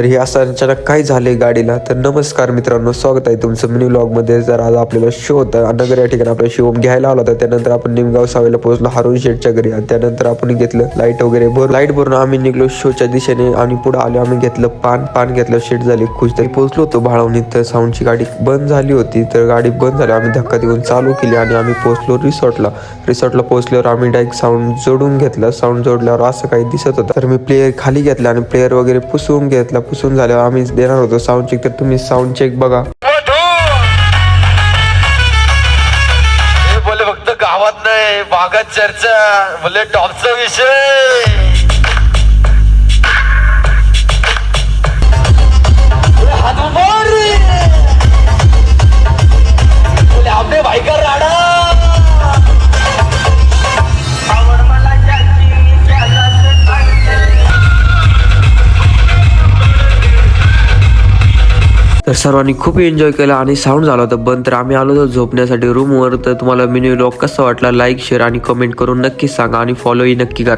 तर हे असं अचानक काय झाले गाडीला. तर नमस्कार मित्रांनो, स्वागत आहे तुमचं मिनी व्लॉग मध्ये. जर आज आपल्याला शो होता नगर या ठिकाणी आपला शिवम घ्यायला आला होता. त्यानंतर आपण निमगाव सावेला पोहोचलो हारून शेठच्या घरी आणि त्यानंतर आपण घेतलं लाईट वगैरे लाईट भरून आम्ही निघलो शोच्या दिशेने आणि पुढे आलो. आम्ही घेतलं पान घेतलं, शेट झाली खुश. तरी पोहोचलो होतो भाळवणीत. तर साऊंडची गाडी बंद झाली होती. तर गाडी बंद झाली, आम्ही धक्का देऊन चालू केली आणि आम्ही पोहोचलो रिसॉर्टला पोहोचल्यावर आम्ही डायरेक्ट साऊंड जोडून घेतलं. साऊंड जोडल्यावर असं काही दिसत होतं. तर मी प्लेयर खाली घेतला आणि प्लेयर वगैरे पुसून घेतला. पुसून झाल्यावर आम्ही देणार होतो साऊंड चेक. तर तुम्ही साऊंड चेक बघा. बोले फक्त गावात नाही भागात चर्चा, बोले टॉपचा विषय. बोले आपले भाई का राडा. तर सर्वांनी खूप एन्जॉय केला आणि साऊंड झाला होता बंद. तर आम्ही आलो होतो झोपण्यासाठी रूमवर. तर तुम्हाला मिनी व्लॉग कसा वाटला लाईक शेअर आणि कमेंट करून नक्की सांगा आणि फॉलोही नक्की करा.